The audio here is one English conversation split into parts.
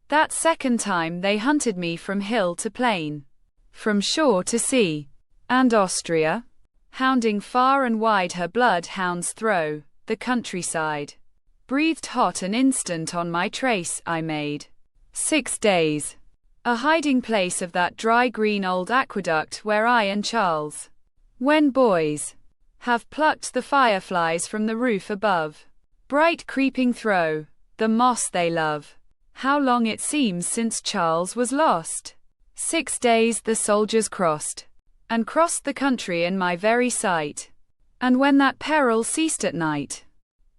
That second time they hunted me from hill to plain, from shore to sea. And Austria, hounding far and wide, her bloodhounds throw the countryside, breathed hot an instant on my trace. I made 6 days a hiding place of that dry green old aqueduct where I and Charles, when boys, have plucked the fireflies from the roof above, bright creeping through the moss they love. How long it seems since Charles was lost. 6 days the soldiers crossed, and crossed the country in my very sight. And when that peril ceased at night,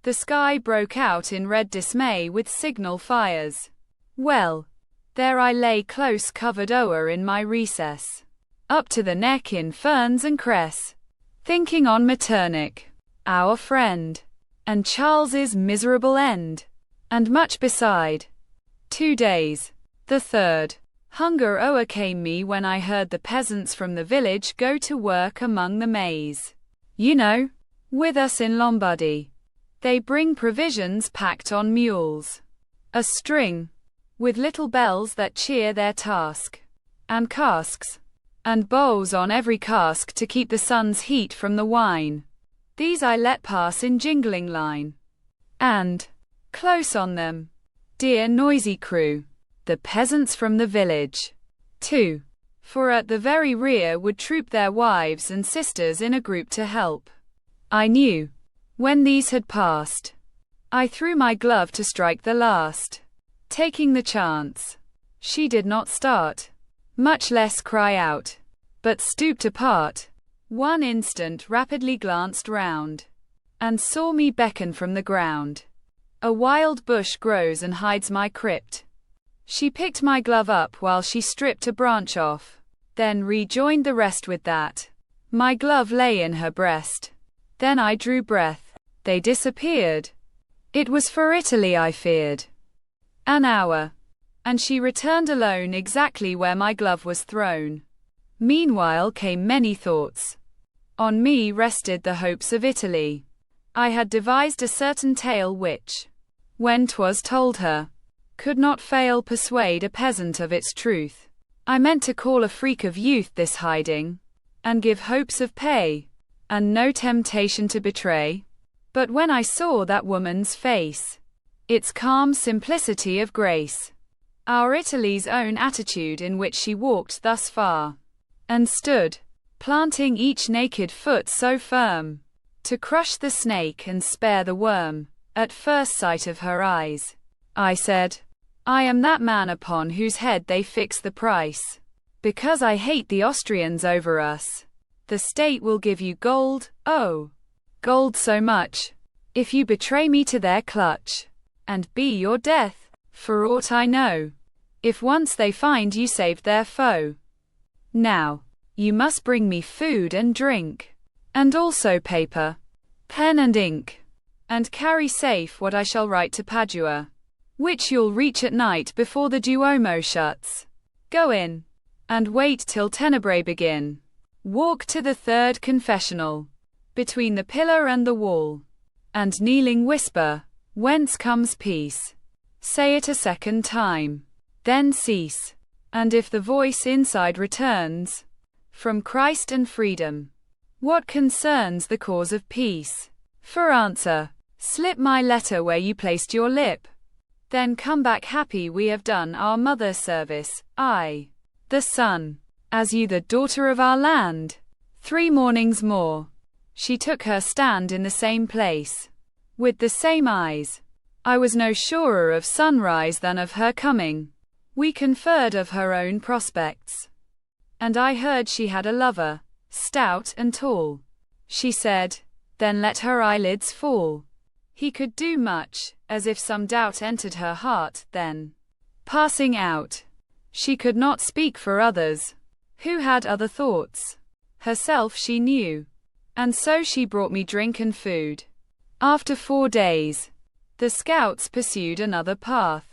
the sky broke out in red dismay with signal fires. Well, there I lay close covered o'er in my recess, up to the neck in ferns and cress, thinking on Metternich, our friend, and Charles's miserable end, and much beside. 2 days. The third, hunger o'ercame me when I heard the peasants from the village go to work among the maize. You know, with us in Lombardy, they bring provisions packed on mules, a string, with little bells that cheer their task, and casks, and bowls on every cask to keep the sun's heat from the wine. These I let pass in jingling line, and, close on them, dear noisy crew, the peasants from the village, too, for at the very rear would troop their wives and sisters in a group to help. I knew, when these had passed, I threw my glove to strike the last, taking the chance. She did not start, much less cry out, but stooped apart, one instant rapidly glanced round, and saw me beckon from the ground. A wild bush grows and hides my crypt. She picked my glove up while she stripped a branch off, then rejoined the rest with that. My glove lay in her breast. Then I drew breath. They disappeared. It was for Italy I feared. An hour, and she returned alone exactly where my glove was thrown. Meanwhile came many thoughts. On me rested the hopes of Italy. I had devised a certain tale which, when 'twas told her, could not fail persuade a peasant of its truth. I meant to call a freak of youth this hiding, and give hopes of pay, and no temptation to betray. But when I saw that woman's face, its calm simplicity of grace, our Italy's own attitude in which she walked thus far, and stood, planting each naked foot so firm, to crush the snake and spare the worm, at first sight of her eyes, I said, I am that man upon whose head they fix the price. Because I hate the Austrians over us, the state will give you gold, oh, gold so much, if you betray me to their clutch, and be your death, for aught I know, if once they find you saved their foe. Now, you must bring me food and drink, and also paper, pen and ink, and carry safe what I shall write to Padua, which you'll reach at night before the Duomo shuts. Go in, and wait till tenebrae begin. Walk to the third confessional, between the pillar and the wall, and kneeling whisper, whence comes peace? Say it a second time, then cease, and if the voice inside returns, from Christ and freedom, what concerns the cause of peace? For answer, slip my letter where you placed your lip. Then come back happy we have done our mother service, I, the son, as you the daughter of our land. 3 mornings more, she took her stand in the same place, with the same eyes. I was no surer of sunrise than of her coming. We conferred of her own prospects, and I heard she had a lover, stout and tall. She said, then let her eyelids fall. He could do much, as if some doubt entered her heart, then, passing out, she could not speak for others, who had other thoughts. Herself she knew, and so she brought me drink and food. After 4 days, the scouts pursued another path.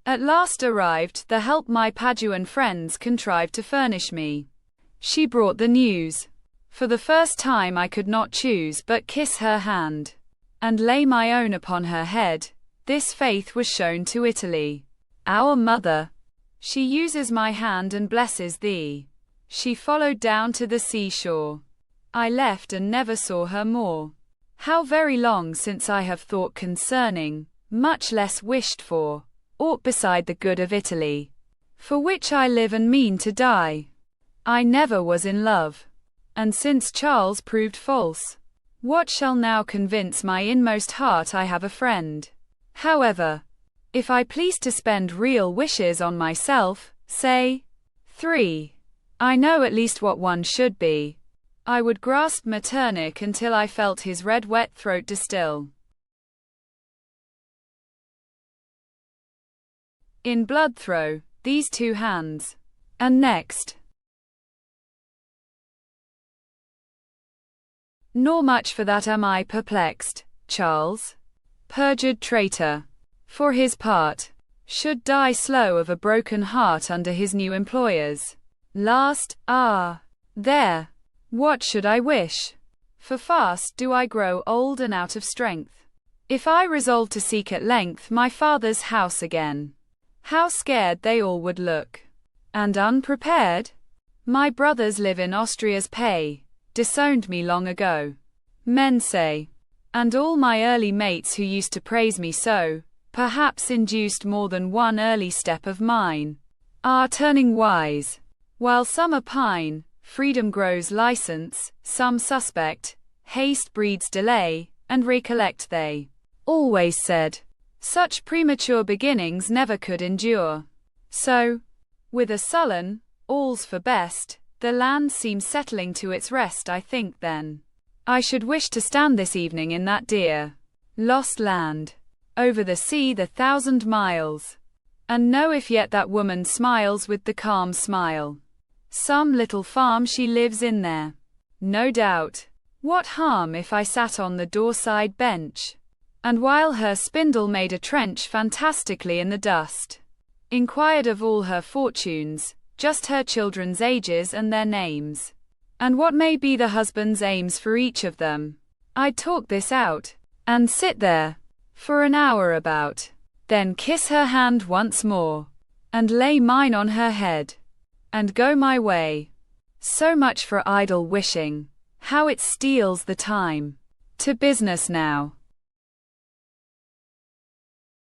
At last arrived the help my Paduan friends contrived to furnish me. She brought the news. For the first time I could not choose but kiss her hand, and lay my own upon her head. This faith was shown to Italy, Our mother. She uses my hand and blesses thee. She followed down to the seashore. I left and never saw her more. How very long since I have thought concerning, much less wished for, aught beside the good of Italy, for which I live and mean to die. I never was in love, and since Charles proved false, what shall now convince my inmost heart I have a friend? However, if I please to spend real wishes on myself, say 3. I know at least what one should be. I would grasp Metternich until I felt his red wet throat distill. In blood throw these 2 hands. And next. Nor much for that am I perplexed, Charles, perjured traitor, for his part, should die slow of a broken heart under his new employers. Last, there. What should I wish? For fast do I grow old and out of strength. If I resolve to seek at length my father's house again, how scared they all would look, and unprepared. My brothers live in Austria's pay, disowned me long ago, men say, and all my early mates who used to praise me so, perhaps induced more than one early step of mine, are turning wise, while some opine, freedom grows license, some suspect, haste breeds delay, and recollect they always said, such premature beginnings never could endure. So, with a sullen, all's for best, the land seems settling to its rest. I think then, I should wish to stand this evening in that dear, lost land, over the sea 1,000 miles, and know if yet that woman smiles with the calm smile. Some little farm she lives in there, no doubt. What harm if I sat on the doorside bench, and while her spindle made a trench fantastically in the dust, inquired of all her fortunes, just her children's ages and their names, and what may be the husband's aims for each of them. I'd talk this out, and sit there, for an hour about, then kiss her hand once more, and lay mine on her head, and go my way. So much for idle wishing. How it steals the time. To business now.